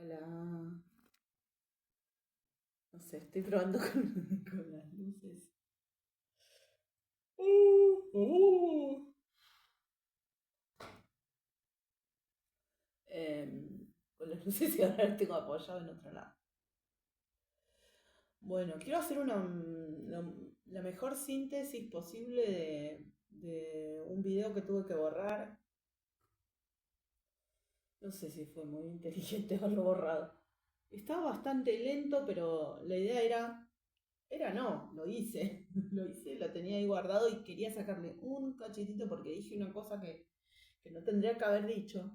Hola. No sé, estoy probando con las luces. Uh, uh. Con las luces y ahora las tengo apoyado en otro lado. Bueno, quiero hacer la mejor síntesis posible de un video que tuve que borrar. No sé si fue muy inteligente haberlo borrado. Estaba bastante lento, pero la idea era no, lo hice. Lo hice, lo tenía ahí guardado y quería sacarle un cachetito porque dije una cosa que no tendría que haber dicho.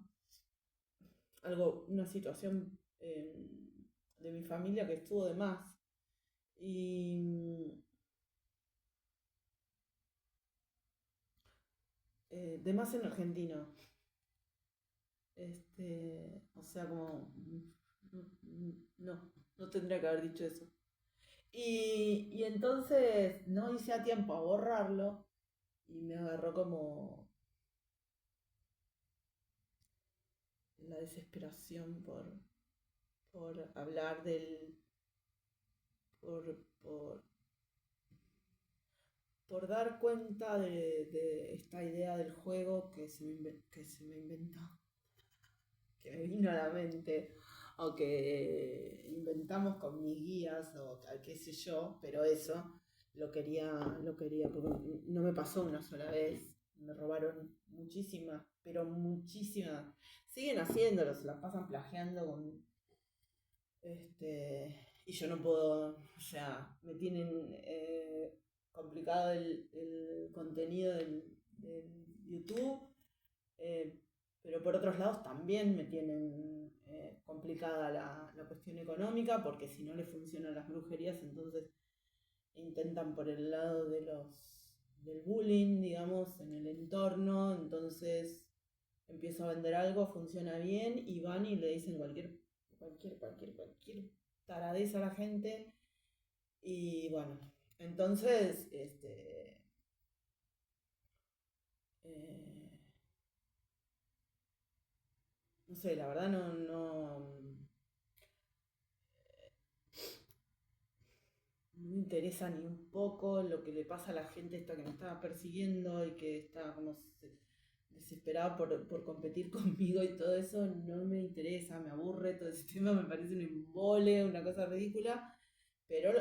Una situación de mi familia que estuvo de más. Y de más en Argentina. O sea, como, no tendría que haber dicho eso. Y entonces no hice a tiempo a borrarlo y me agarró como la desesperación por hablar por, por, por dar cuenta de esta idea del juego que se me inventó, que me vino a la mente, o que inventamos con mis guías, o qué sé yo, pero eso porque no me pasó una sola vez. Me robaron muchísimas, pero muchísimas. Siguen haciéndolo, se las pasan plagiando y yo no puedo, o sea, me tienen complicado el contenido del YouTube, eh, pero por otros lados también me tienen complicada la cuestión económica, porque si no les funcionan las brujerías, entonces intentan por el lado del bullying, digamos, en el entorno, entonces empiezo a vender algo, funciona bien y van y le dicen cualquier taradez a la gente. Y bueno, entonces, eh, no sé, la verdad no me interesa ni un poco lo que le pasa a la gente esta que me estaba persiguiendo y que está como desesperada por competir conmigo y todo eso, no me interesa, me aburre, todo ese tema me parece un embole, una cosa ridícula, pero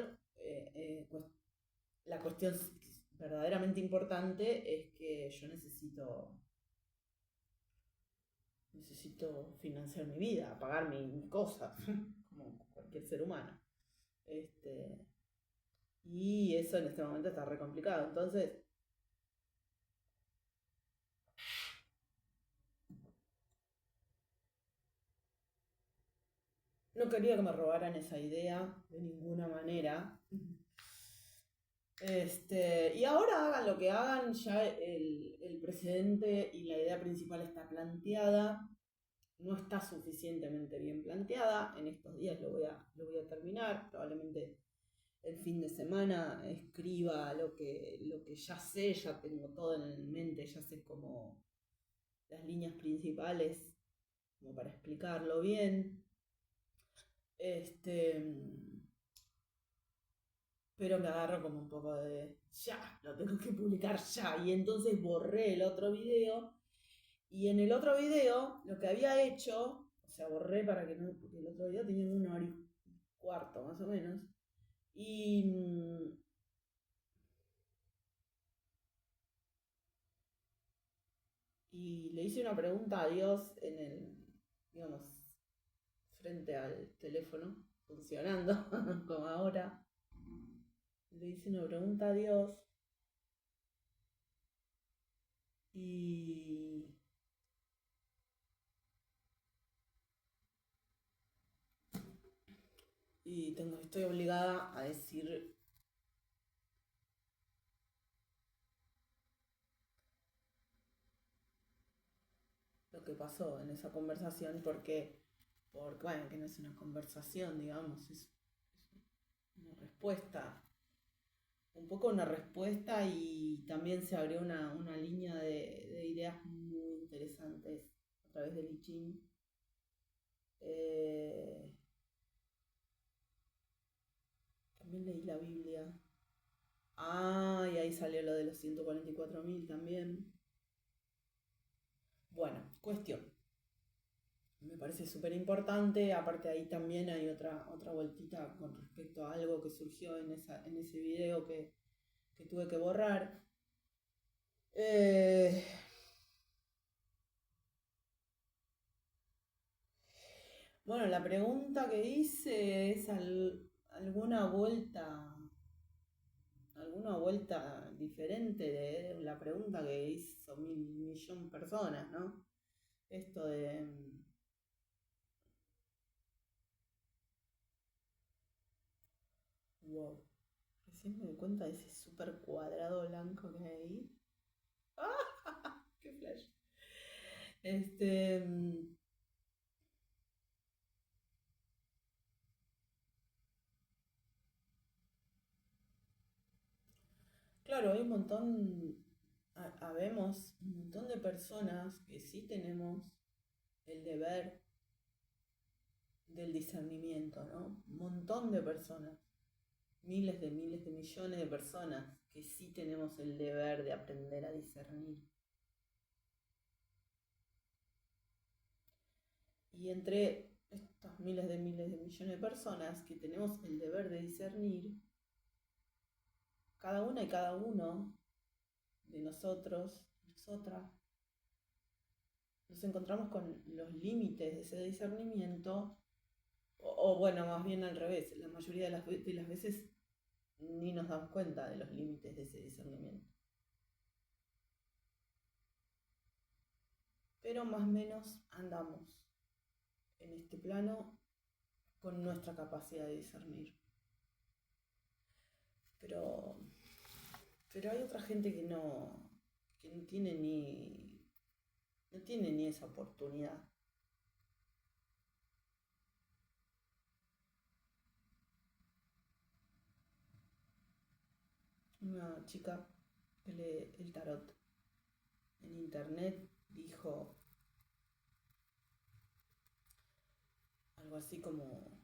la cuestión verdaderamente importante es que yo necesito financiar mi vida, pagar mis cosas, como cualquier ser humano. Este, y eso en este momento está re complicado. Entonces, no quería que me robaran esa idea de ninguna manera. Y ahora hagan lo que hagan, ya el precedente y la idea principal está planteada, no está suficientemente bien planteada. En estos días lo voy a terminar, probablemente el fin de semana escriba lo que ya sé, ya tengo todo en mente, ya sé como las líneas principales como para explicarlo bien. Este, pero me agarro como un poco de ya, lo tengo que publicar ya. Y entonces borré el otro video. Y en el otro video, lo que había hecho, o sea, borré para que no, porque el otro video tenía 1 hora y cuarto más o menos. Y, y le hice una pregunta a Dios digamos, frente al teléfono, funcionando, como ahora. Le hice una pregunta a Dios y, estoy obligada a decir lo que pasó en esa conversación porque bueno, que no es una conversación, digamos, es una respuesta, un poco una respuesta y también se abrió una línea de ideas muy interesantes a través del I Ching. la Biblia. Ah, y ahí salió lo de los 144.000 también. Bueno, cuestión. Me parece súper importante. Aparte ahí también hay otra vueltita con respecto a algo que surgió en ese video que tuve que borrar. Bueno, la pregunta que hice es alguna vuelta diferente de la pregunta que hizo 1.000.000.000 de personas, ¿no? Esto de... Wow, recién me doy cuenta de ese súper cuadrado blanco que hay ahí. ¡Ah! ¡Qué flash! Este... Claro, hay un montón, habemos un montón de personas que sí tenemos el deber del discernimiento, ¿no? Un montón de personas, miles de millones de personas que sí tenemos el deber de aprender a discernir. Y entre estos miles de millones de personas que tenemos el deber de discernir, cada una y cada uno de nosotros, nosotras, nos encontramos con los límites de ese discernimiento, o bueno, más bien al revés, la mayoría de las veces ni nos damos cuenta de los límites de ese discernimiento. Pero más o menos andamos en este plano con nuestra capacidad de discernir. Pero hay otra gente que no tiene ni esa oportunidad. Una chica que lee el tarot en internet dijo algo así como: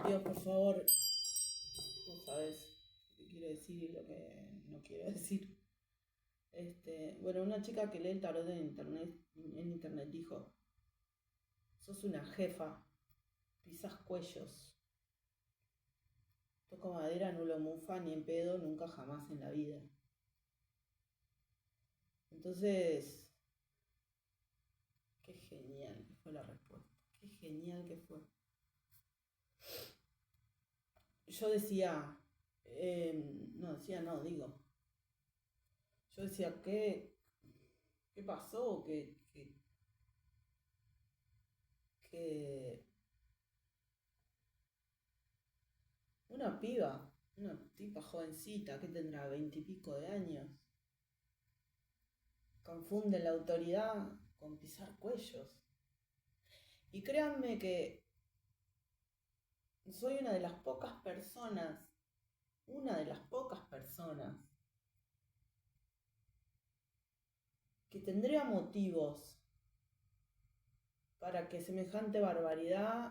Dios, por favor, vos sabés lo que quiero decir y lo que no quiero decir. Bueno, una chica que lee el tarot en internet dijo: sos una jefa, pisas cuellos, toco madera, no lo mufa, ni en pedo, nunca jamás en la vida. Entonces, qué genial que fue la respuesta, qué genial que fue. Yo decía, digo, yo decía, ¿qué pasó? Que una tipa jovencita que tendrá 20 y pico de años, confunde la autoridad con pisar cuellos. Y créanme que soy una de las pocas personas que tendría motivos para que semejante barbaridad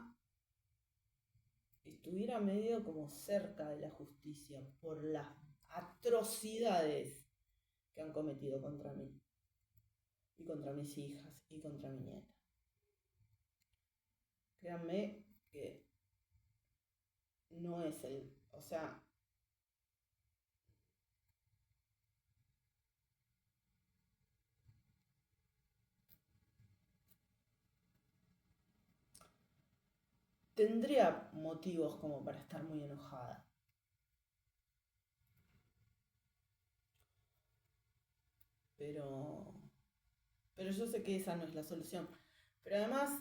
estuviera medio como cerca de la justicia por las atrocidades que han cometido contra mí y contra mis hijas y contra mi nieta. Créanme que no es o sea, tendría motivos como para estar muy enojada. Pero yo sé que esa no es la solución. Pero además,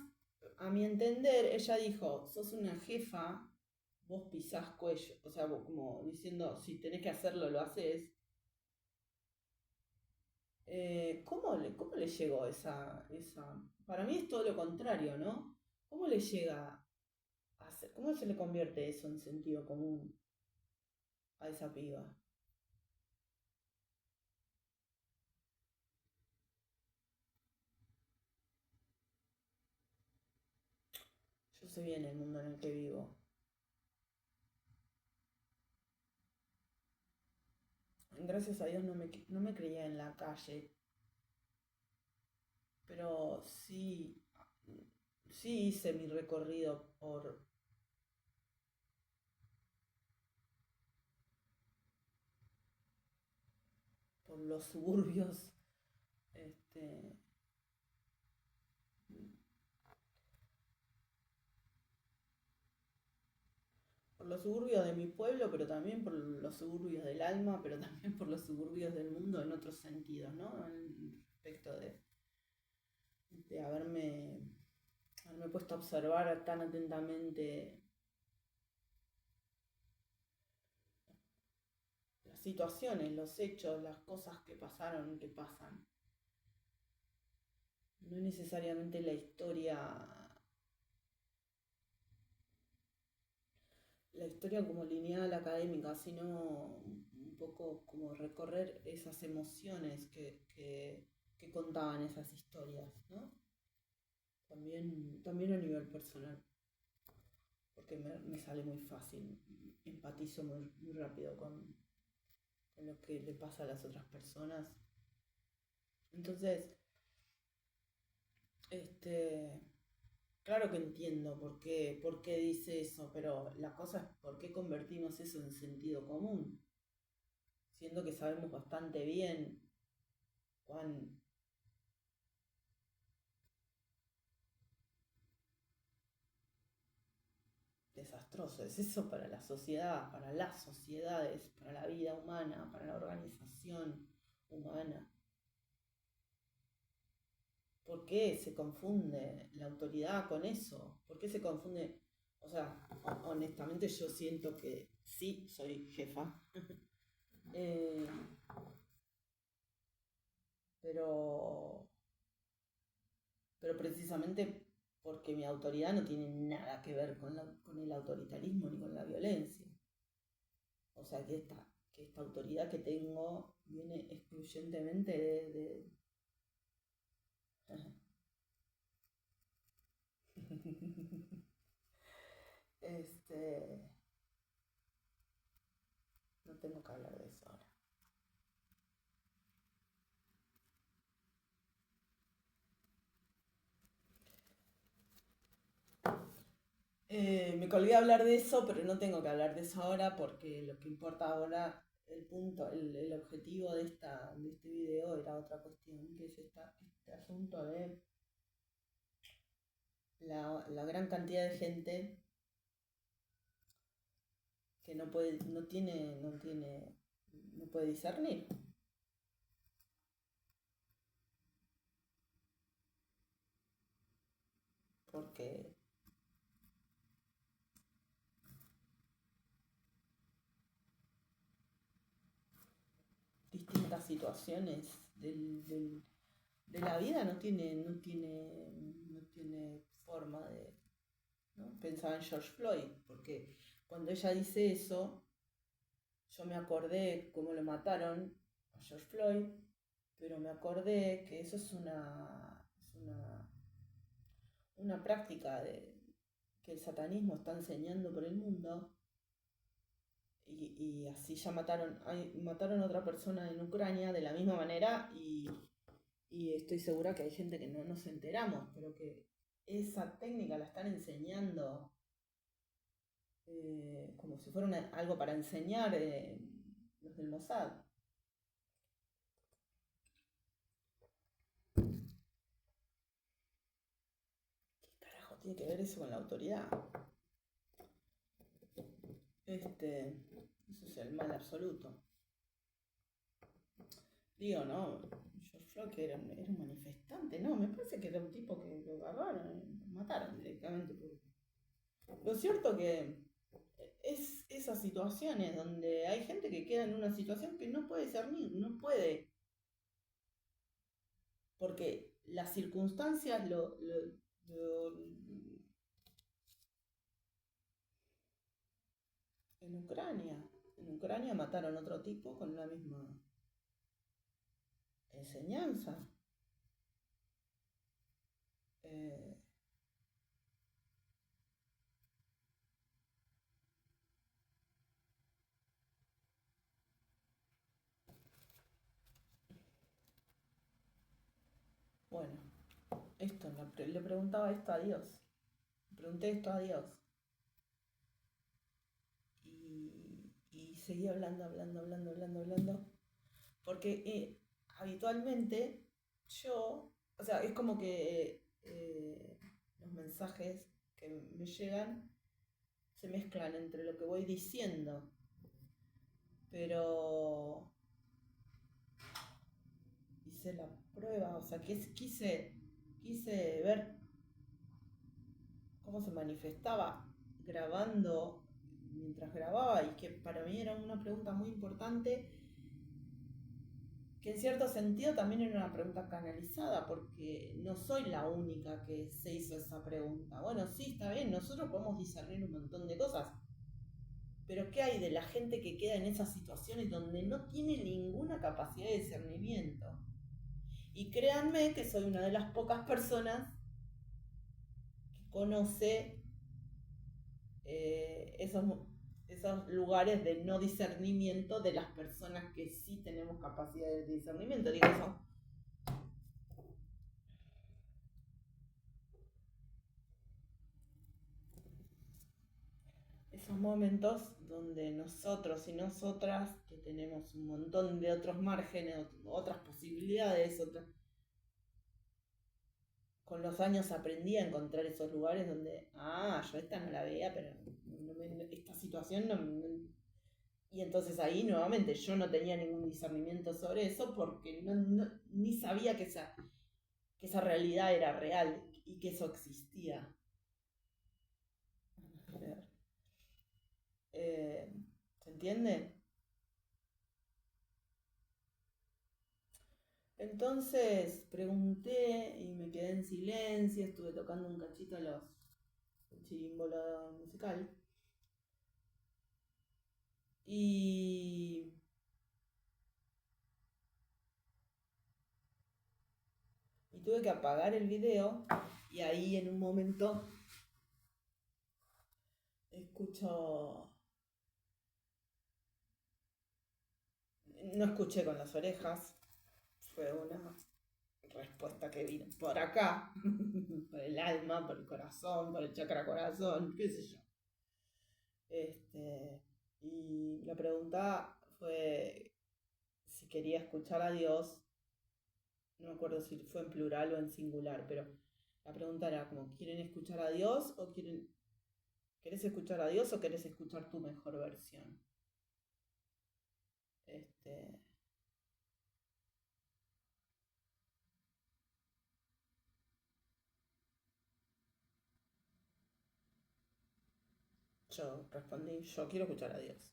a mi entender, ella dijo: sos una jefa, vos pisás cuello. O sea, vos como diciendo, si tenés que hacerlo, lo haces. ¿Cómo le llegó esa? Para mí es todo lo contrario, ¿no? ¿Cómo le llega a hacer? ¿Cómo se le convierte eso en sentido común a esa piba? conoce bien el mundo en el que vivo. Gracias a Dios no me creía en la calle, pero sí hice mi recorrido por los suburbios, este, por los suburbios de mi pueblo, pero también por los suburbios del alma, pero también por los suburbios del mundo en otros sentidos, ¿no? Respecto de haberme puesto a observar tan atentamente las situaciones, los hechos, las cosas que pasaron, que pasan. No necesariamente la historia como lineal académica, sino un poco como recorrer esas emociones que contaban esas historias, ¿no? También a nivel personal, porque me sale muy fácil, empatizo muy rápido con lo que le pasa a las otras personas. Entonces, claro que entiendo por qué dice eso, pero la cosa es por qué convertimos eso en sentido común, siendo que sabemos bastante bien cuán desastroso es eso para la sociedad, para las sociedades, para la vida humana, para la organización humana. ¿Por qué se confunde la autoridad con eso? ¿Por qué se confunde? O sea, honestamente yo siento que sí, soy jefa, eh, pero, pero precisamente porque mi autoridad no tiene nada que ver con el autoritarismo ni con la violencia. O sea que esta autoridad que tengo viene excluyentemente este, no tengo que hablar de eso ahora. Me colgué a hablar de eso, pero no tengo que hablar de eso ahora porque lo que importa ahora, el objetivo de este video era otra cuestión, que es este asunto de la gran cantidad de gente que no puede discernir. Porque distintas situaciones de la vida no tiene forma de, ¿no? Pensaba en George Floyd, porque cuando ella dice eso, yo me acordé cómo lo mataron a George Floyd, pero me acordé que eso es una práctica que el satanismo está enseñando por el mundo. Y así ya mataron a otra persona en Ucrania de la misma manera y estoy segura que hay gente que no nos enteramos, pero que esa técnica la están enseñando como si fuera algo para enseñar los del Mossad. ¿Qué carajo tiene que ver eso con la autoridad? Eso es el mal absoluto. Digo, no, George Floyd era un manifestante, no, me parece que era un tipo que lo agarraron y lo mataron directamente. Lo cierto que es esas situaciones donde hay gente que queda en una situación que no puede discernir, no puede, porque las circunstancias en Ucrania mataron a otro tipo con la misma enseñanza. Eh, bueno, le preguntaba esto a Dios. Le pregunté esto a Dios. Y seguí hablando. Porque habitualmente o sea, es como que los mensajes que me llegan se mezclan entre lo que voy diciendo. Pero hice la prueba, o sea, quise ver cómo se manifestaba grabando mientras grababa, y que para mí era una pregunta muy importante, que en cierto sentido también era una pregunta canalizada, porque no soy la única que se hizo esa pregunta. Bueno, sí, está bien, nosotros podemos discernir un montón de cosas, pero ¿qué hay de la gente que queda en esas situaciones donde no tiene ninguna capacidad de discernimiento? Y créanme que soy una de las pocas personas que conoce esos lugares de no discernimiento de las personas que sí tenemos capacidad de discernimiento. Digo, esos momentos donde nosotros y nosotras, que tenemos un montón de otros márgenes, otras posibilidades, con los años aprendí a encontrar esos lugares donde, yo esta no la veía, pero esta situación y entonces ahí nuevamente yo no tenía ningún discernimiento sobre eso, porque ni sabía que esa realidad era real y que eso existía. ¿Se entiende? Entonces pregunté y me quedé en silencio, estuve tocando un cachito el chirimbolo musical. Y tuve que apagar el video, y ahí en un momento no escuché con las orejas, fue una respuesta que vino por acá, por el alma, por el corazón, por el chakra corazón, qué sé yo. Y la pregunta fue si quería escuchar a Dios. No me acuerdo si fue en plural o en singular, pero la pregunta era como, ¿quieren escuchar a Dios o querés escuchar a Dios o querés escuchar tu mejor versión? Yo respondí, yo quiero escuchar a Dios.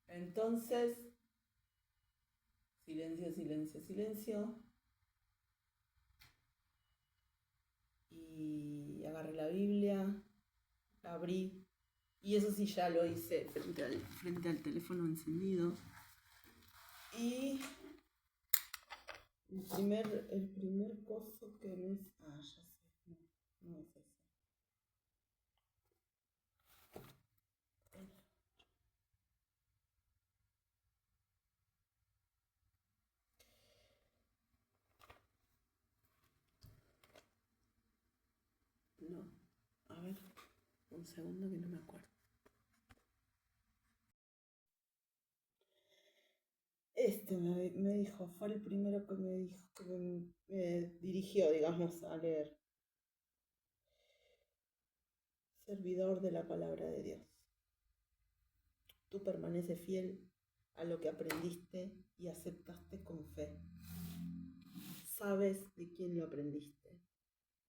Entonces, silencio. Y agarré la Biblia, la abrí. Y eso sí ya lo hice frente al teléfono encendido. Y el primer coso que me... ya sé. No es ese. No. A ver, un segundo que no me acuerdo. Me dijo, fue el primero que me dijo, que me dirigió, digamos, a leer. Servidor de la palabra de Dios. Tú permaneces fiel a lo que aprendiste y aceptaste con fe. Sabes de quién lo aprendiste.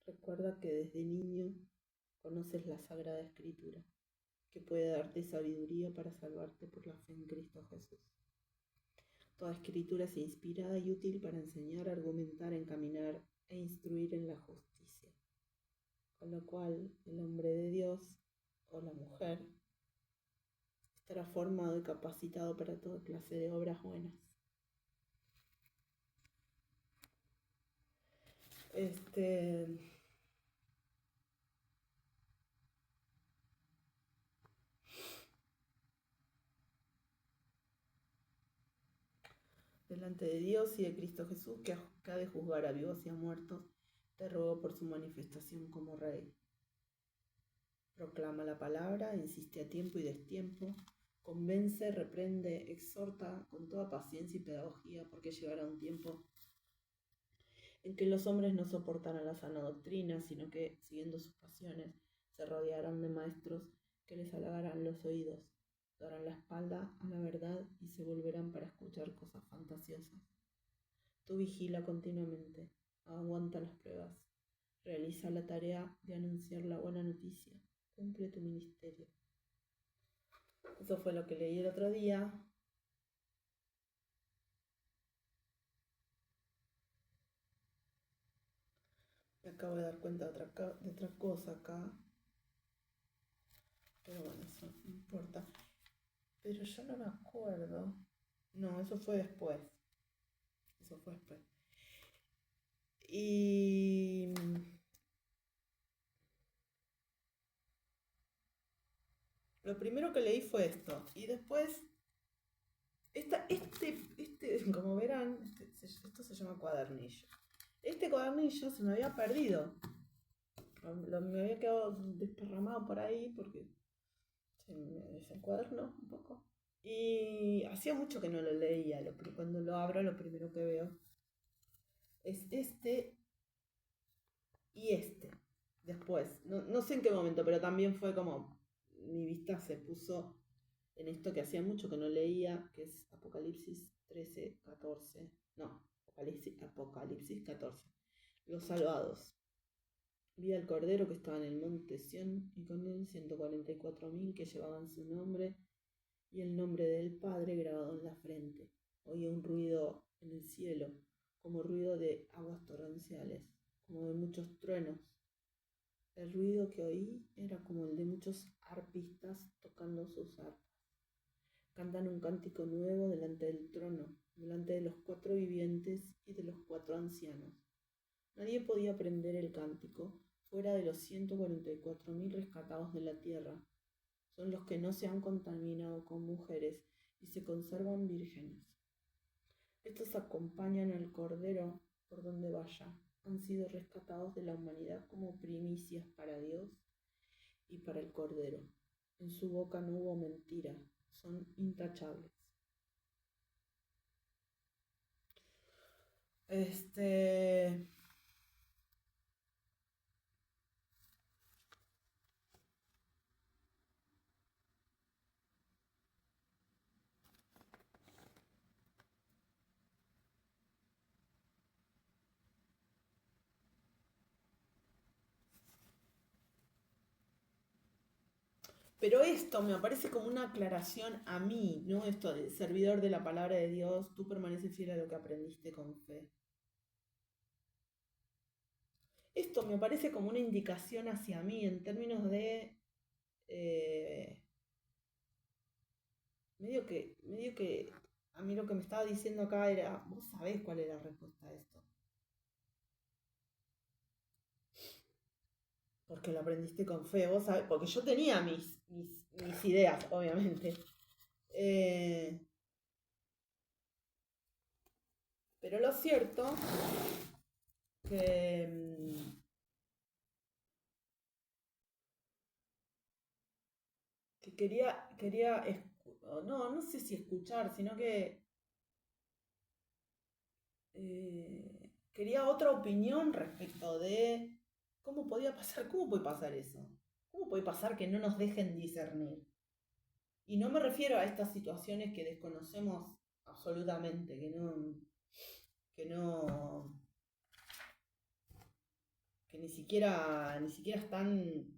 Recuerda que desde niño conoces la Sagrada Escritura, que puede darte sabiduría para salvarte por la fe en Cristo Jesús. Toda escritura es inspirada y útil para enseñar, argumentar, encaminar e instruir en la justicia. Con lo cual, el hombre de Dios o la mujer estará formado y capacitado para toda clase de obras buenas. delante de Dios y de Cristo Jesús, que ha de juzgar a vivos y a muertos, te ruego por su manifestación como Rey. Proclama la palabra, insiste a tiempo y destiempo, convence, reprende, exhorta con toda paciencia y pedagogía, porque llegará un tiempo en que los hombres no soportarán la sana doctrina, sino que, siguiendo sus pasiones, se rodearán de maestros que les halagarán los oídos, darán la espalda a la verdad y se volverán para escuchar cosas fantasiosas. Tú vigila continuamente, aguanta las pruebas, realiza la tarea de anunciar la buena noticia, cumple tu ministerio. Eso fue lo que leí el otro día. Me acabo de dar cuenta de otra cosa acá. Pero bueno, eso no importa. Pero yo no me acuerdo. No, eso fue después. Y lo primero que leí fue esto. Y después, como verán, esto se llama cuadernillo. Este cuadernillo se me había perdido. Me había quedado desparramado por ahí porque se me desencuadernó un poco. Y hacía mucho que no lo leía. Cuando lo abro, lo primero que veo es este y este. Después, no sé en qué momento, pero también fue como mi vista se puso en esto que hacía mucho que no leía, que es Apocalipsis 13, 14. No, Apocalipsis 14. Los salvados. Vi al Cordero que estaba en el monte Sión y con él 144.000 que llevaban su nombre y el nombre del Padre grabado en la frente. Oía un ruido en el cielo, como ruido de aguas torrenciales, como de muchos truenos. El ruido que oí era como el de muchos arpistas tocando sus arpas. Cantan un cántico nuevo delante del trono, delante de los 4 vivientes y de los 4 ancianos. Nadie podía aprender el cántico fuera de los 144.000 rescatados de la tierra. Son los que no se han contaminado con mujeres y se conservan vírgenes. Estos acompañan al Cordero por donde vaya. Han sido rescatados de la humanidad como primicias para Dios y para el Cordero. En su boca no hubo mentira, son intachables. Pero esto me parece como una aclaración a mí, ¿no? Esto de servidor de la palabra de Dios, tú permaneces fiel a lo que aprendiste con fe. Esto me parece como una indicación hacia mí en términos de medio que a mí lo que me estaba diciendo acá era, vos sabés cuál es la respuesta a esto. Porque lo aprendiste con fe, vos sabés, porque yo tenía mis ideas, obviamente. Pero lo cierto que no sé si escuchar, sino que quería otra opinión respecto de cómo puede pasar eso, cómo puede pasar que no nos dejen discernir. Y no me refiero a estas situaciones que desconocemos absolutamente, que ni siquiera están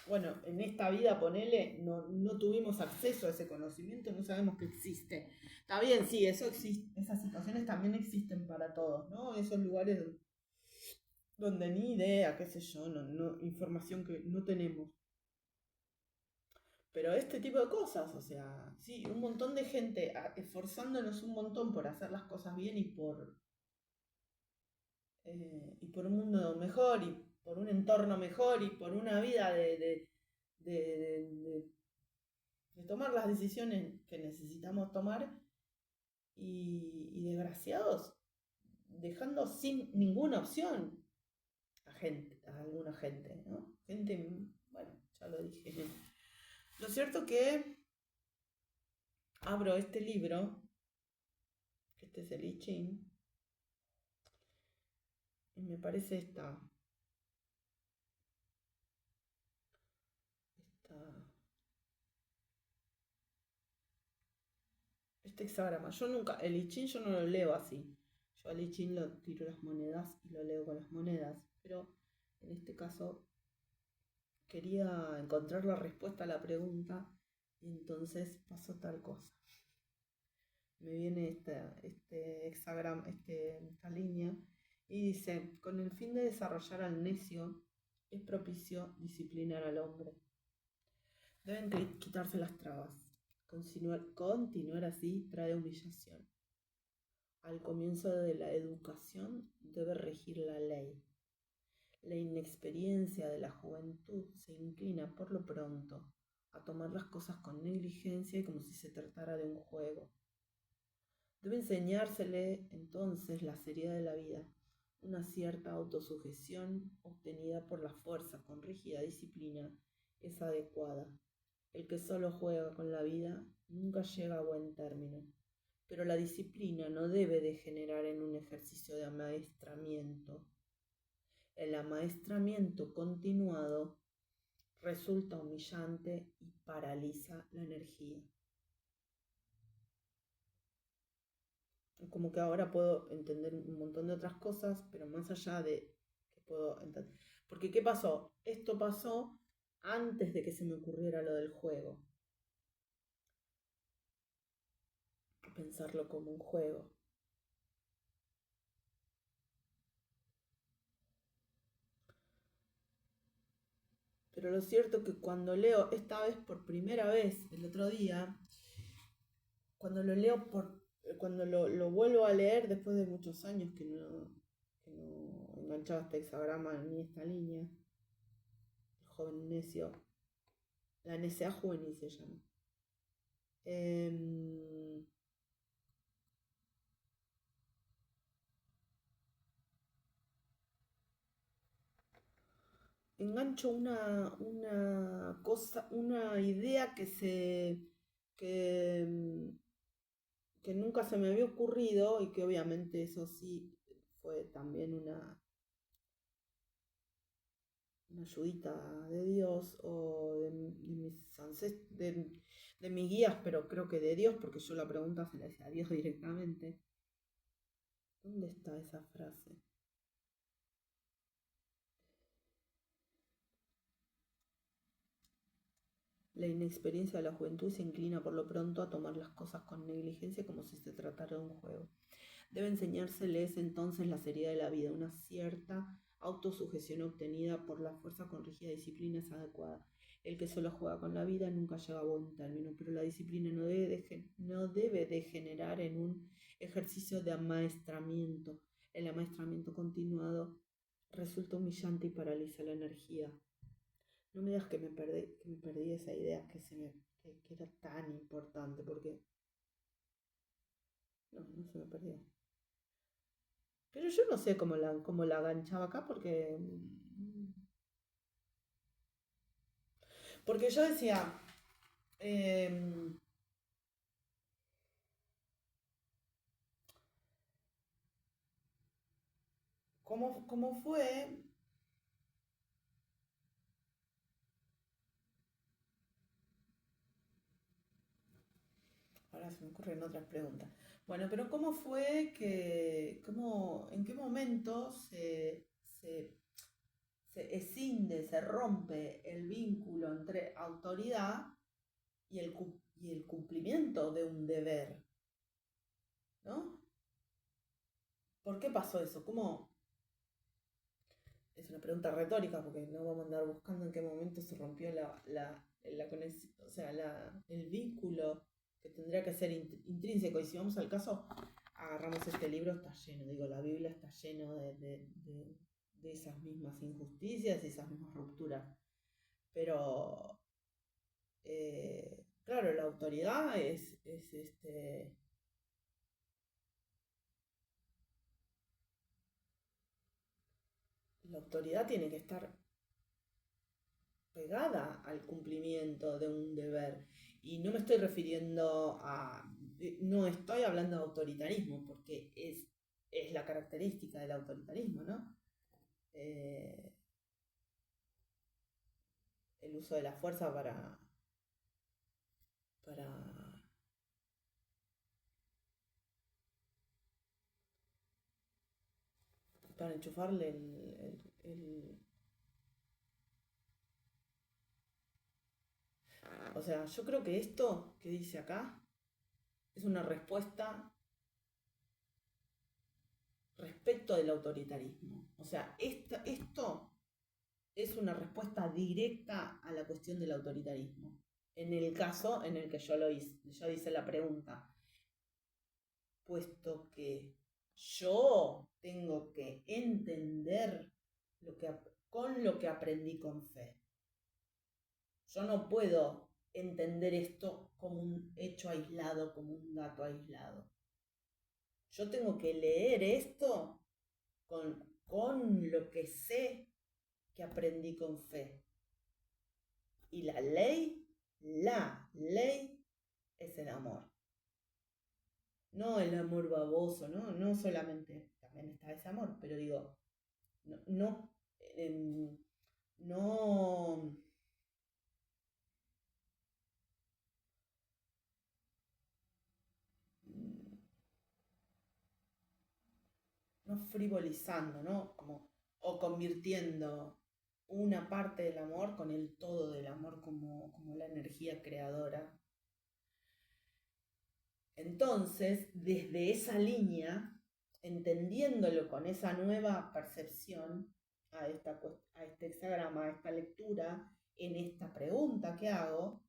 bueno, en esta vida, ponele, no tuvimos acceso a ese conocimiento, no sabemos que existe. Está bien, sí, eso existe, esas situaciones también existen para todos, ¿no? Esos lugares donde ni idea, qué sé yo, información que no tenemos. Pero este tipo de cosas, o sea, sí, un montón de gente esforzándonos un montón por hacer las cosas bien y por un mundo mejor y por un entorno mejor y por una vida de tomar las decisiones que necesitamos tomar y desgraciados, dejando sin ninguna opción a alguna gente, ¿no? Gente, bueno, ya lo dije. Lo cierto que abro este libro, que este es el I Ching, y me parece este hexagrama. Yo nunca, el I Ching yo no lo leo así. Yo al I Ching lo tiro las monedas y lo leo con las monedas. Pero en este caso quería encontrar la respuesta a la pregunta y entonces pasó tal cosa. Me viene este hexagrama, esta línea, y dice: con el fin de desarrollar al necio, es propicio disciplinar al hombre. Deben quitarse las trabas. Continuar así trae humillación. Al comienzo de la educación debe regir la ley. La inexperiencia de la juventud se inclina por lo pronto a tomar las cosas con negligencia y como si se tratara de un juego. Debe enseñársele entonces la seriedad de la vida, una cierta autosujeción obtenida por la fuerza con rígida disciplina es adecuada. El que solo juega con la vida nunca llega a buen término, pero la disciplina no debe degenerar en un ejercicio de amaestramiento. El amaestramiento continuado resulta humillante y paraliza la energía. Como que ahora puedo entender un montón de otras cosas, pero más allá de que puedo entender. Porque ¿qué pasó? Esto pasó antes de que se me ocurriera lo del juego. Pensarlo como un juego. Pero lo cierto es que cuando leo, esta vez por primera vez, el otro día, cuando lo leo cuando lo vuelvo a leer después de muchos años que no enganchaba este hexagrama ni esta línea, el joven necio, la necedad juvenil se llama. Engancho una cosa, una idea que, que nunca se me había ocurrido y que obviamente eso sí fue también una ayudita de Dios o de mis ancestros, de mis guías, pero creo que de Dios, porque yo la pregunta se la hice a Dios directamente. ¿Dónde está esa frase? La inexperiencia de la juventud se inclina por lo pronto a tomar las cosas con negligencia como si se tratara de un juego. Debe enseñárseles entonces la seriedad de la vida, una cierta autosujeción obtenida por la fuerza con rígida disciplina es adecuada. El que solo juega con la vida nunca llega a buen término, pero la disciplina no debe degenerar en un ejercicio de amaestramiento. El amaestramiento continuado resulta humillante y paraliza la energía. No me digas que me perdí esa idea que era tan importante, porque no se me perdió. Pero yo no sé cómo la aganchaba acá porque yo decía, em, ¿cómo fue? Ahora se me ocurren otras preguntas. Bueno, pero ¿cómo fue en qué momento se escinde, se rompe el vínculo entre autoridad y el cumplimiento de un deber? ¿No? ¿Por qué pasó eso? ¿Cómo? Es una pregunta retórica porque no vamos a andar buscando en qué momento se rompió la conexión, o sea, el vínculo que tendría que ser intrínseco. Y si vamos al caso, agarramos este libro, está lleno, digo, la Biblia está lleno de esas mismas injusticias y esas mismas rupturas. Pero, claro, autoridad la autoridad tiene que estar pegada al cumplimiento de un deber. Y no me estoy refiriendo no estoy hablando de autoritarismo, porque es la característica del autoritarismo, ¿no? El uso de la fuerza para enchufarle O sea, yo creo que esto que dice acá es una respuesta respecto del autoritarismo. O sea, esto es una respuesta directa a la cuestión del autoritarismo. En el caso en el que yo hice la pregunta, puesto que yo tengo que entender con lo que aprendí con fe. Yo no puedo entender esto como un hecho aislado, como un dato aislado. Yo tengo que leer esto con lo que sé que aprendí con fe. Y la ley es el amor. No el amor baboso, no solamente, también está ese amor, pero digo, no frivolizando, ¿no? O convirtiendo una parte del amor con el todo del amor como la energía creadora. Entonces, desde esa línea, entendiéndolo con esa nueva percepción a este hexagrama, a esta lectura, en esta pregunta que hago,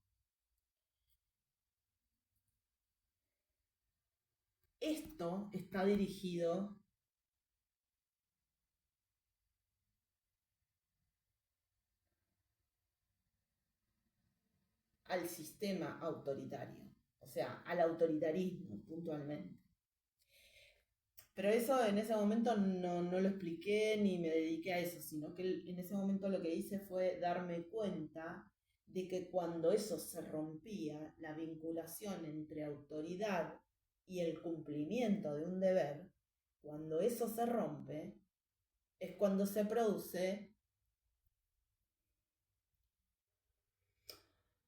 esto está dirigido al sistema autoritario, o sea, al autoritarismo puntualmente. Pero eso en ese momento no lo expliqué ni me dediqué a eso, sino que en ese momento lo que hice fue darme cuenta de que cuando eso se rompía, la vinculación entre autoridad y el cumplimiento de un deber, cuando eso se rompe, es cuando se produce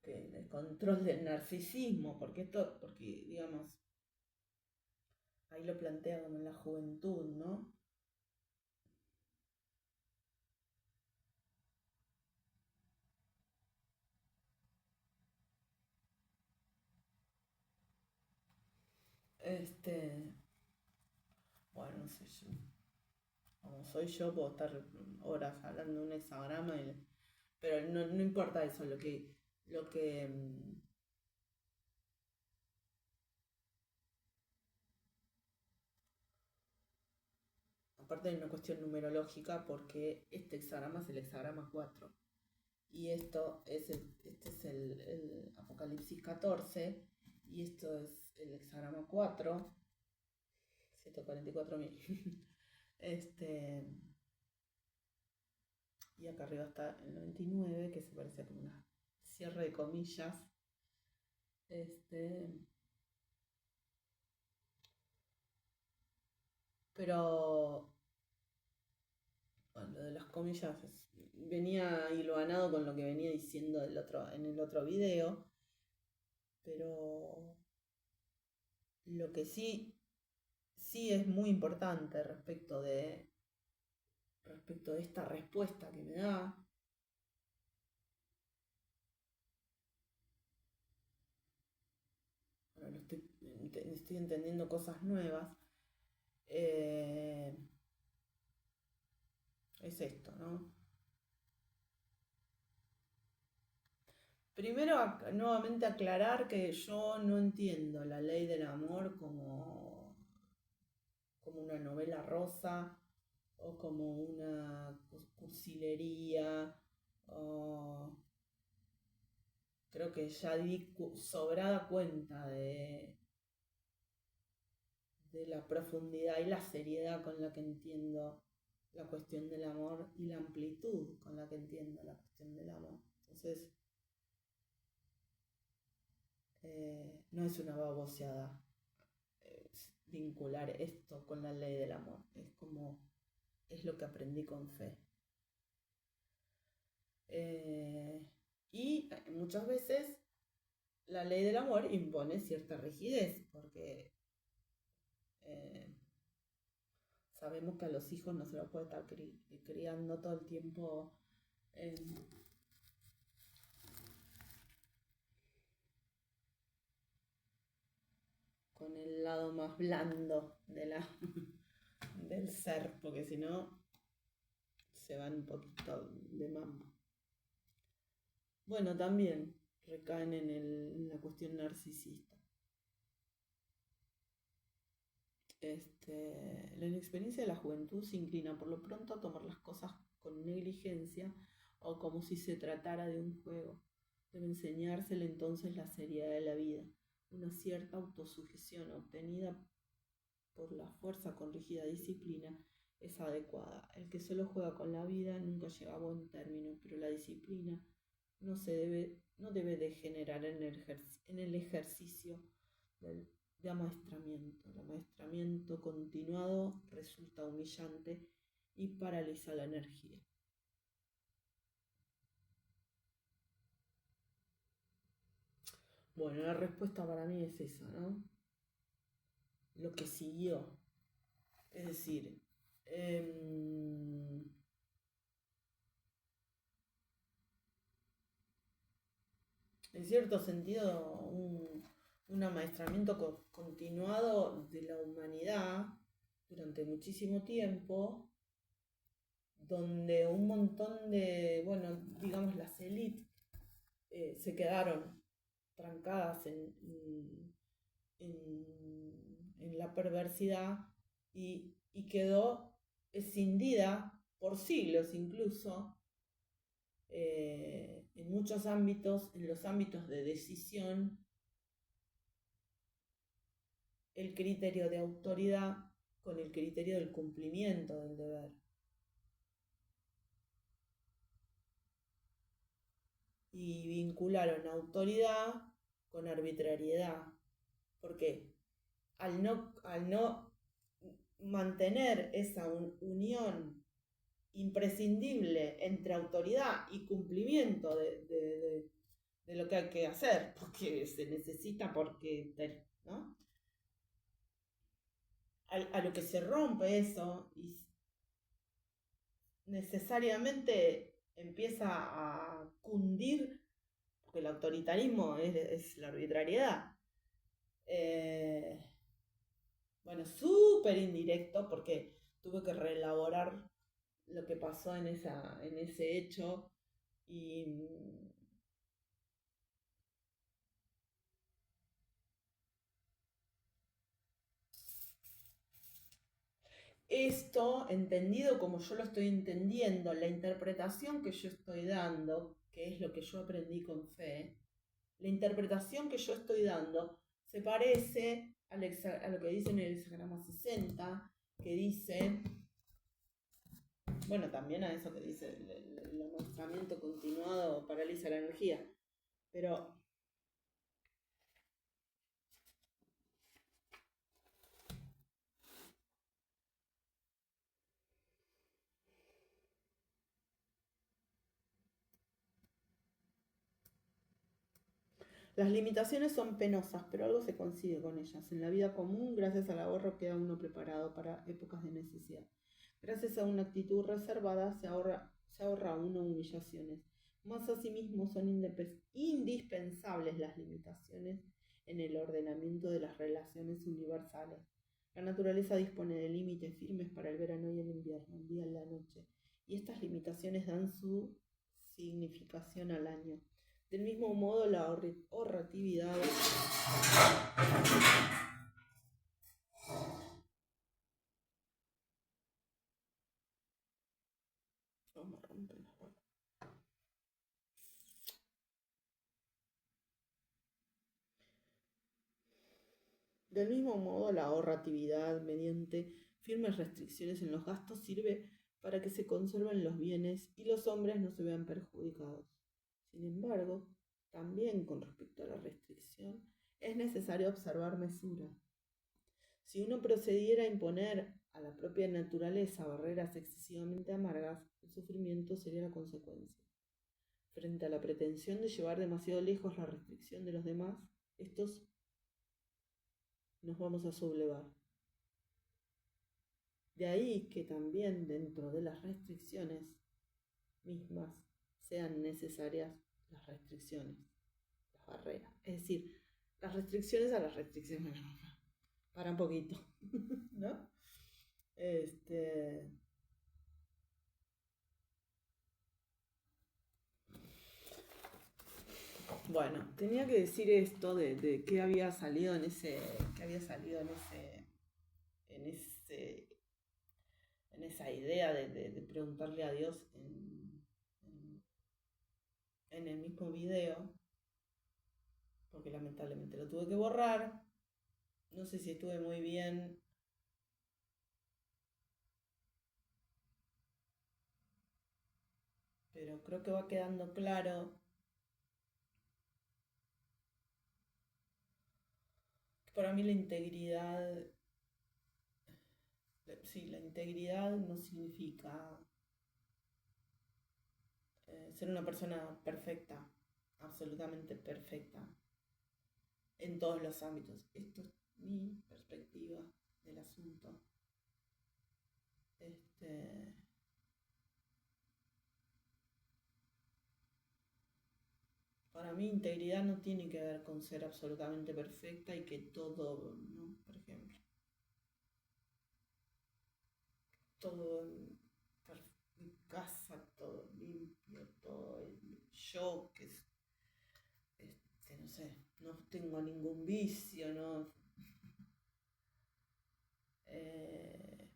el control del narcisismo, porque digamos, ahí lo plantea como en la juventud, ¿no? Bueno, no sé yo. Como soy yo, puedo estar horas hablando de un hexagrama, pero no importa eso, lo que aparte de una cuestión numerológica, porque este hexagrama es el hexagrama 4. Y este es el Apocalipsis 14, y esto es el hexagrama 4, 144.000. Y acá arriba está el 99, que se parece como una cierre de comillas. Pero bueno, lo de las comillas venía hilvanado con lo que venía diciendo en el otro video, pero lo que sí es muy importante respecto de esta respuesta que me da, ahora estoy entendiendo cosas nuevas, es esto, ¿no? Primero, nuevamente aclarar que yo no entiendo la ley del amor como una novela rosa o como una cursilería creo que ya di sobrada cuenta de la profundidad y la seriedad con la que entiendo la cuestión del amor y la amplitud con la que entiendo la cuestión del amor. Entonces, no es una baboseada vincular esto con la ley del amor. Es lo que aprendí con fe. Y muchas veces la ley del amor impone cierta rigidez, porque sabemos que a los hijos no se los puede estar criando todo el tiempo con el lado más blando del ser, porque si no se van un poquito de mambo. Bueno, también recaen en la cuestión narcisista. La inexperiencia de la juventud se inclina por lo pronto a tomar las cosas con negligencia o como si se tratara de un juego. Debe enseñársele entonces la seriedad de la vida, una cierta autosugestión obtenida por la fuerza con rígida disciplina es adecuada. El que solo juega con la vida nunca llega a buen término, pero la disciplina no debe degenerar en el ejercicio de amaestramiento. El amaestramiento continuado resulta humillante y paraliza la energía. Bueno, la respuesta para mí es esa, ¿no? Lo que siguió. Es decir, en cierto sentido, un amaestramiento continuado de la humanidad durante muchísimo tiempo, donde un montón de, bueno, digamos las élites se quedaron trancadas en la perversidad y quedó escindida por siglos incluso en muchos ámbitos, en los ámbitos de decisión, el criterio de autoridad con el criterio del cumplimiento del deber. Y vincularon autoridad con arbitrariedad. Porque al no mantener esa unión imprescindible entre autoridad y cumplimiento de lo que hay que hacer, porque se necesita, ¿no? A lo que se rompe eso y necesariamente empieza a cundir, porque el autoritarismo es la arbitrariedad. Bueno, súper indirecto, porque tuve que reelaborar lo que pasó en ese hecho y esto, entendido como yo lo estoy entendiendo, la interpretación que yo estoy dando, que es lo que yo aprendí con fe, la interpretación que yo estoy dando se parece a lo que dice en el hexagrama 60, que dice, bueno, también a eso que dice el amaestramiento continuado paraliza la energía, pero las limitaciones son penosas, pero algo se consigue con ellas. En la vida común, gracias al ahorro, queda uno preparado para épocas de necesidad. Gracias a una actitud reservada, se ahorra uno humillaciones. Más asimismo, son indispensables las limitaciones en el ordenamiento de las relaciones universales. La naturaleza dispone de límites firmes para el verano y el invierno, el día y la noche, y estas limitaciones dan su significación al año. Del mismo modo, la ahorratividad Del mismo modo, la ahorratividad mediante firmes restricciones en los gastos sirve para que se conserven los bienes y los hombres no se vean perjudicados. Sin embargo, también con respecto a la restricción, es necesario observar mesura. Si uno procediera a imponer a la propia naturaleza barreras excesivamente amargas, el sufrimiento sería la consecuencia. Frente a la pretensión de llevar demasiado lejos la restricción de los demás, estos nos vamos a sublevar. De ahí que también dentro de las restricciones mismas sean necesarias las restricciones, las barreras. Es decir, las restricciones a las restricciones. Para un poquito, ¿no? Bueno, tenía que decir esto de qué había salido en ese, qué había salido en ese, en esa idea de preguntarle a Dios en el mismo video, porque lamentablemente lo tuve que borrar. No sé si estuve muy bien. Pero creo que va quedando claro que para mí la integridad, sí, la integridad no significa ser una persona perfecta, absolutamente perfecta, en todos los ámbitos. Esto es mi perspectiva del asunto. Para mí integridad no tiene que ver con ser absolutamente perfecta y que todo, ¿no? Por ejemplo, todo en mi casa, todo limpio, todo yo que no sé, no tengo ningún vicio, no. Eh,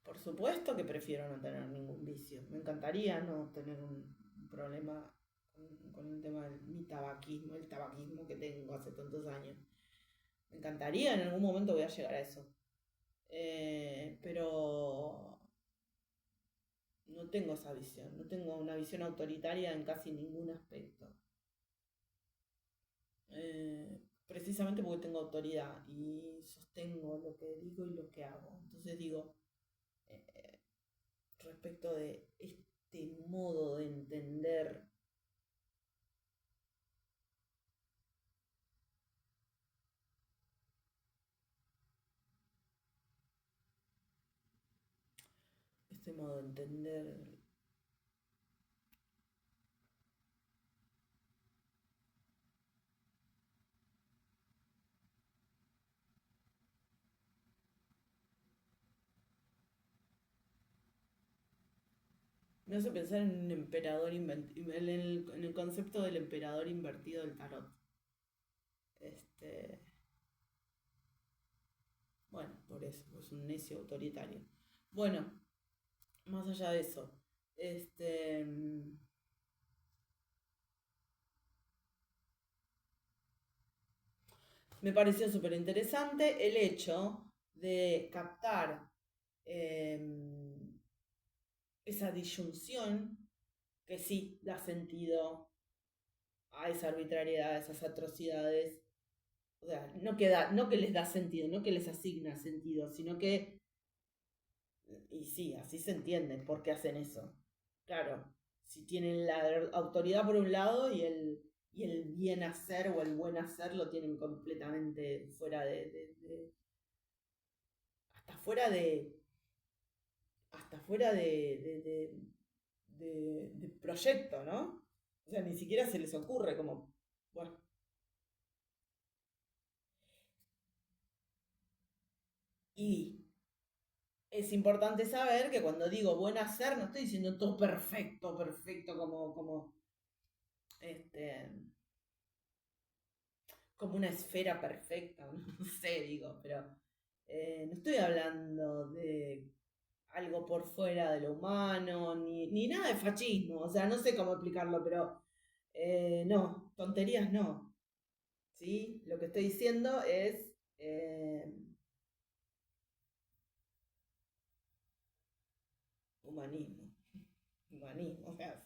por supuesto que prefiero no tener ningún vicio. Me encantaría no tener un problema con el tema del mi tabaquismo, el tabaquismo que tengo hace tantos años. Me encantaría, en algún momento voy a llegar a eso. Pero no tengo esa visión, no tengo una visión autoritaria en casi ningún aspecto. Precisamente porque tengo autoridad y sostengo lo que digo y lo que hago. Entonces digo, respecto de este modo de entender este modo de entender me hace pensar en un emperador en el concepto del emperador invertido del tarot. Bueno, por eso, es un necio autoritario. Bueno, más allá de eso, me pareció súper interesante el hecho de captar esa disyunción que sí da sentido a esa arbitrariedad, a esas atrocidades. O sea, no que les da sentido, no que les asigna sentido, sino que, y sí, así se entiende por qué hacen eso. Claro, si tienen la autoridad por un lado y el bien hacer o el buen hacer lo tienen completamente fuera hasta fuera de, hasta fuera de proyecto, ¿no? O sea, ni siquiera se les ocurre como, bueno. Y es importante saber que cuando digo buen hacer, no estoy diciendo todo perfecto, perfecto, este, como una esfera perfecta, no sé, digo, pero no estoy hablando de algo por fuera de lo humano, ni nada de fascismo, o sea, no sé cómo explicarlo, pero no, tonterías no. ¿sí? Lo que estoy diciendo es humanismo. Humanismo, o sea,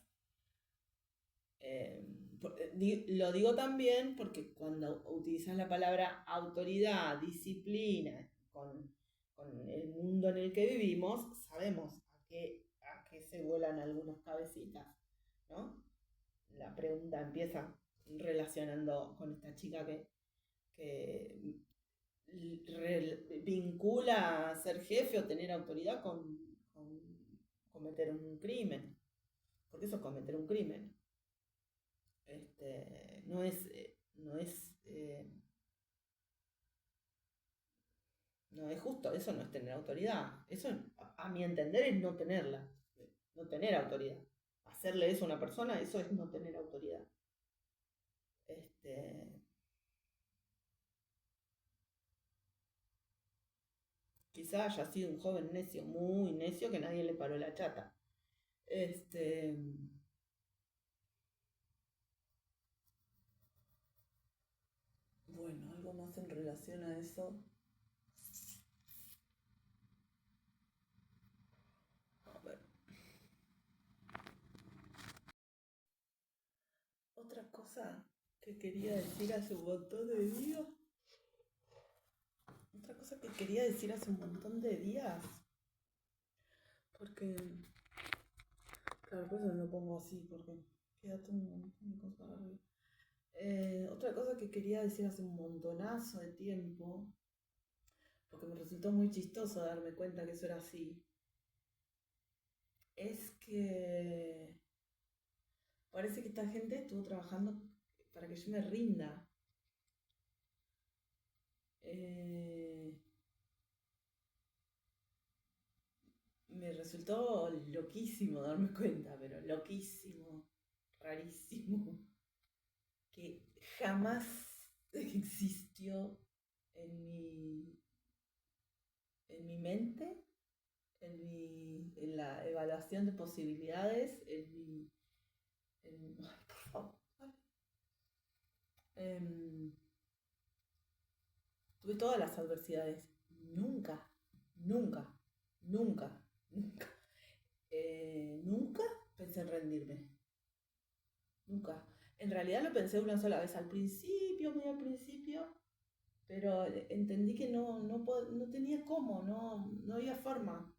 lo digo también porque cuando utilizas la palabra autoridad, disciplina, con el mundo en el que vivimos, sabemos a qué se vuelan algunas cabecitas, ¿no? La pregunta empieza relacionando con esta chica que vincula ser jefe o tener autoridad con cometer un crimen, porque eso es cometer un crimen. No es, no es justo, eso no es tener autoridad. Eso, a mi entender, es no tenerla, no tener autoridad. Hacerle eso a una persona, eso es no tener autoridad. Quizá haya sido un joven necio, muy necio, que nadie le paró la chata. Bueno, algo más en relación a eso. A ver. Otra cosa que quería decir hace un montón de días. Otra cosa que quería decir hace un montón de días. Porque, claro, por eso no lo pongo así, porque queda todo un montón de cosas arriba. Otra cosa que quería decir hace un montonazo de tiempo, porque me resultó muy chistoso darme cuenta que eso era así, es que parece que esta gente estuvo trabajando para que yo me rinda. Eh, Me resultó loquísimo darme cuenta, pero loquísimo, rarísimo, que jamás existió en mi mente, en la evaluación de posibilidades, ay, por favor, em, tuve todas las adversidades. Nunca, nunca, nunca, nunca, nunca pensé en rendirme. Nunca. En realidad lo pensé una sola vez al principio, muy al principio, pero entendí que no tenía cómo, no había forma.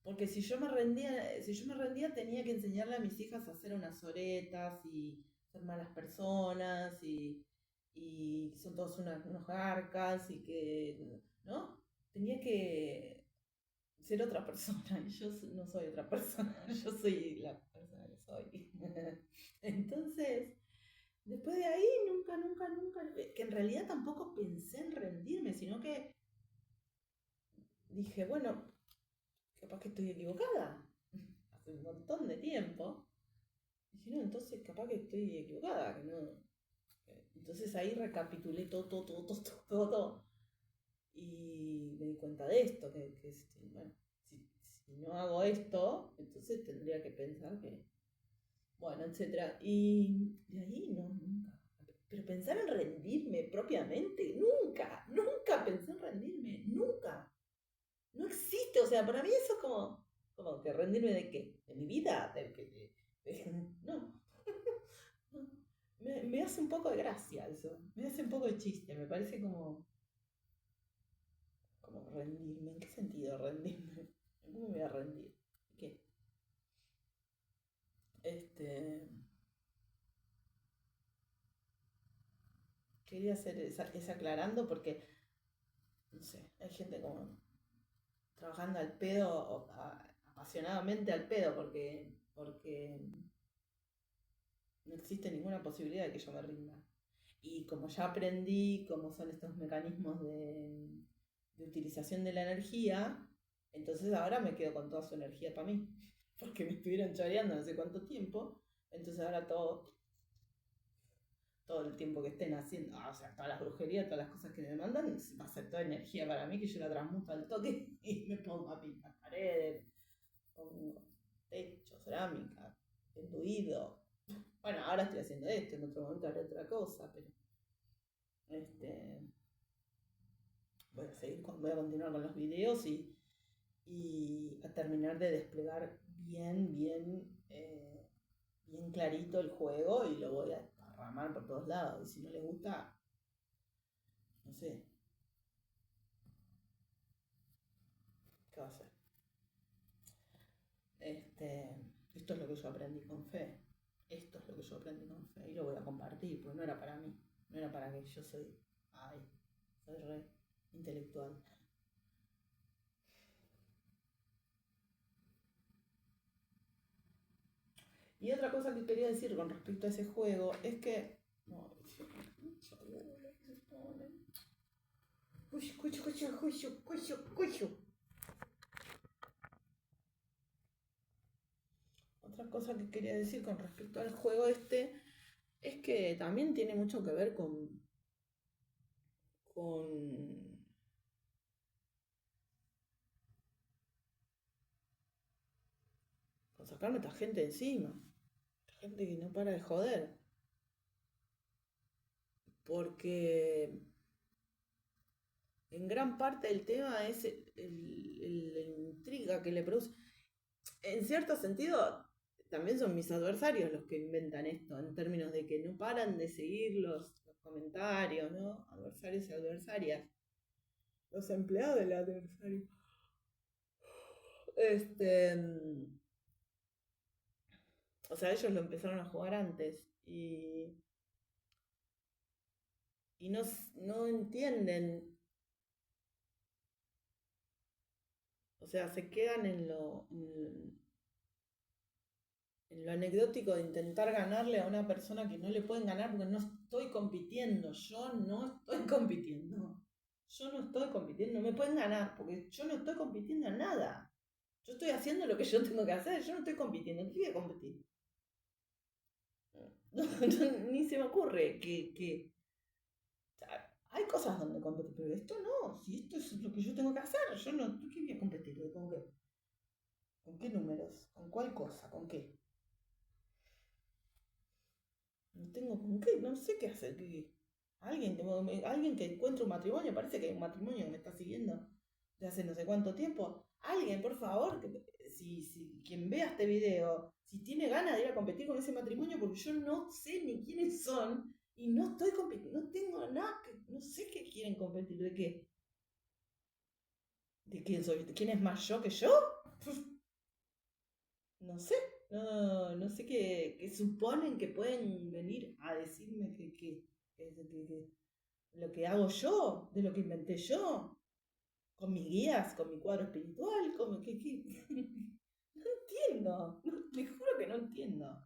Porque si yo me rendía tenía que enseñarle a mis hijas a hacer unas oretas y ser malas personas y son todos unos garcas y que, ¿no? Tenía que ser otra persona y yo no soy otra persona, yo soy la persona que soy. Entonces, después de ahí, nunca, que en realidad tampoco pensé en rendirme, sino que dije, bueno, capaz que estoy equivocada. Hace un montón de tiempo. Dije, no, entonces capaz que estoy equivocada, que no. Entonces ahí recapitulé todo. Y me di cuenta de esto, bueno, si no hago esto, entonces tendría que pensar que, bueno, etcétera. Y de ahí nunca. Pero pensar en rendirme propiamente, nunca pensé en rendirme, nunca. No existe, o sea, para mí eso es como que rendirme de qué, de mi vida, no. No. Me hace un poco de gracia eso, me hace un poco de chiste, me parece como rendirme. ¿En qué sentido rendirme? ¿Cómo me voy a rendir? ¿Qué? Este, Quería hacer esa aclarando porque, no sé, hay gente como trabajando al pedo, apasionadamente al pedo, porque no existe ninguna posibilidad de que yo me rinda. Y como ya aprendí cómo son estos mecanismos de utilización de la energía, entonces ahora me quedo con toda su energía para mí, porque me estuvieron choreando no sé cuánto tiempo, entonces ahora todo el tiempo que estén haciendo, o sea, todas las brujerías, todas las cosas que me mandan, va a ser toda energía para mí que yo la transmuto al toque y me pongo a pintar paredes, pongo techo, cerámica, enduido. Bueno, ahora estoy haciendo esto, en otro momento haré otra cosa, pero Este, voy a continuar con los videos y a terminar de desplegar bien clarito el juego y lo voy a esparramar por todos lados. Y si no les gusta, no sé, ¿qué va a hacer? Esto es lo que yo aprendí con fe. Esto es lo que yo aprendí con fe y lo voy a compartir, porque no era para mí, no era para que yo soy re intelectual. Y otra cosa que quería decir con respecto a ese juego es que... No, otra cosa que quería decir con respecto al juego es que también tiene mucho que ver con sacarme a esta gente encima. Gente que no para de joder. Porque en gran parte el tema es la intriga que le produce. En cierto sentido, también son mis adversarios los que inventan esto, en términos de que no paran de seguir los comentarios, ¿no? Adversarios y adversarias. Los empleados del adversario. O sea, ellos lo empezaron a jugar antes y no entienden. O sea, se quedan en lo anecdótico de intentar ganarle a una persona que no le pueden ganar porque no estoy compitiendo. Yo no estoy compitiendo. No me pueden ganar porque yo no estoy compitiendo en nada. Yo estoy haciendo lo que yo tengo que hacer. Yo no estoy compitiendo. ¿Qué voy a competir? Ni se me ocurre que hay cosas donde competir, pero esto no. Si esto es lo que yo tengo que hacer, yo no. ¿Qué voy a competir? ¿Con qué? ¿Con qué números? ¿Con cuál cosa? ¿Con qué? No tengo con qué, no sé qué hacer. Alguien que encuentre un matrimonio, parece que hay un matrimonio que me está siguiendo de hace no sé cuánto tiempo. Alguien, por favor, si quien vea este video, si tiene ganas de ir a competir con ese matrimonio, porque yo no sé ni quiénes son y no estoy compitiendo, no tengo nada, no sé qué quieren competir, ¿de qué? ¿De quién soy? ¿De quién es más yo que yo? No sé, no sé qué suponen que pueden venir a decirme que lo que hago yo, de lo que inventé yo, con mis guías, con mi cuadro espiritual, no entiendo, te juro que no entiendo.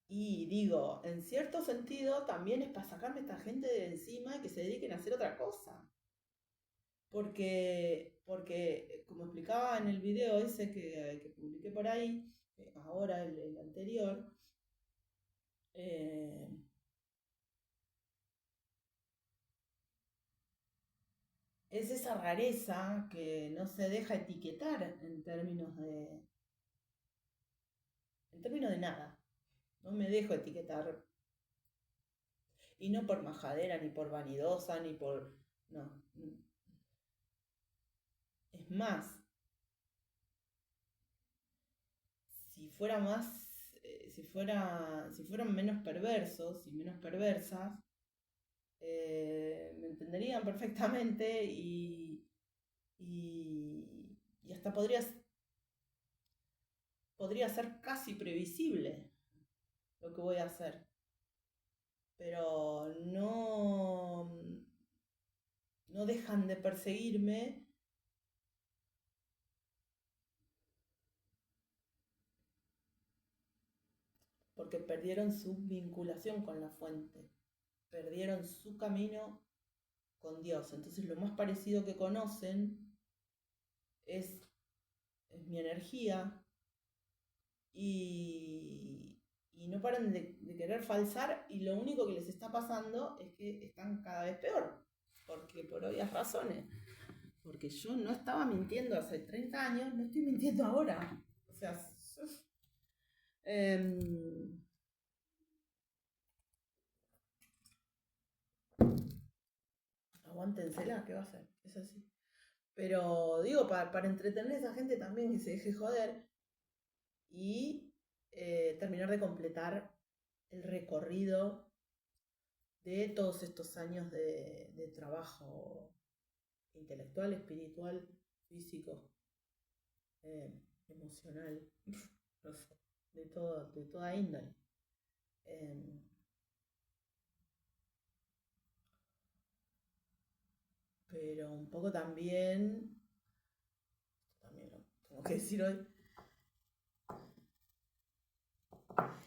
Y digo, en cierto sentido también es para sacarme a esta gente de encima y que se dediquen a hacer otra cosa. Porque como explicaba en el video ese que publiqué por ahí, ahora el anterior, es esa rareza que no se deja etiquetar en términos de nada. No me dejo etiquetar. Y no por majadera, ni por vanidosa, ni por... No. Es más, si fuera más... si fueran menos perversos y menos perversas, me entenderían perfectamente y hasta podría ser casi previsible lo que voy a hacer. Pero no dejan de perseguirme porque perdieron su vinculación con la fuente, perdieron su camino con Dios. Entonces lo más parecido que conocen es mi energía y no paran de querer falsar y lo único que les está pasando es que están cada vez peor, porque por obvias razones. Porque yo no estaba mintiendo hace 30 años, no estoy mintiendo ahora. O sea, Em, Aguántensela, ¿qué va a hacer? Es así. Pero digo, para entretener a esa gente también que se deje joder y terminar de completar el recorrido de todos estos años de trabajo intelectual, espiritual, físico, eh, emocional, no sé, de toda índole. Eh, pero un poco también, esto también lo tengo que decir hoy,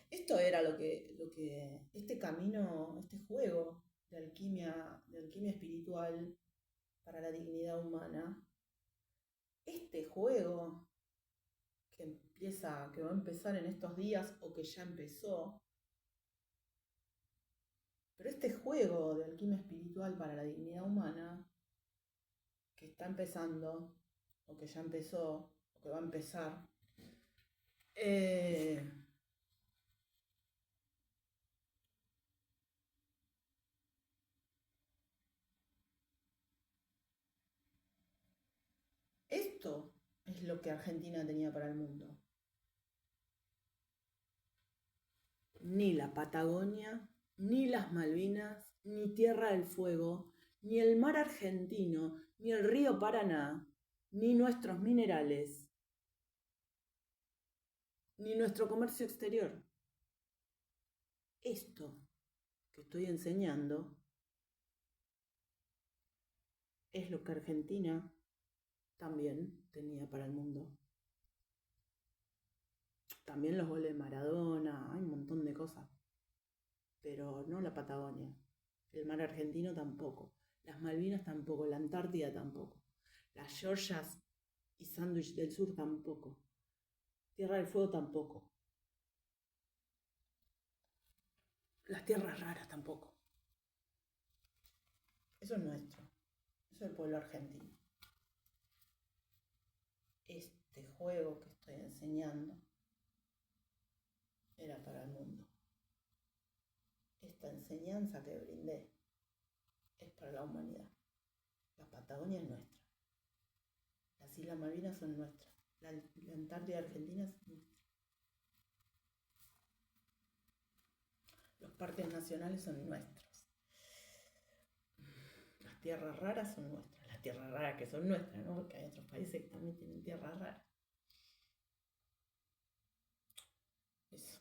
esto era este camino, este juego de alquimia espiritual para la dignidad humana, este juego que va a empezar en estos días o que ya empezó, pero este juego de alquimia espiritual para la dignidad humana, que está empezando, o que ya empezó, o que va a empezar, eh, esto es lo que Argentina tenía para el mundo. Ni la Patagonia, ni las Malvinas, ni Tierra del Fuego, ni el mar argentino, ni el río Paraná, ni nuestros minerales, ni nuestro comercio exterior. Esto que estoy enseñando es lo que Argentina también tenía para el mundo. También los goles de Maradona, hay un montón de cosas, pero no la Patagonia. El mar argentino tampoco, las Malvinas tampoco, la Antártida tampoco, las Georgias y Sándwich del Sur tampoco, Tierra del Fuego tampoco, las tierras raras tampoco. Eso es nuestro, eso es el pueblo argentino. Este juego que estoy enseñando era para el mundo. Esta enseñanza que brindé es para la humanidad. La Patagonia es nuestra. Las Islas Malvinas son nuestras. La Antártida Argentina es nuestra. Los parques nacionales son nuestros. Las tierras raras son nuestras. Las tierras raras que son nuestras, ¿no? Porque hay otros países que también tienen tierras raras. Eso.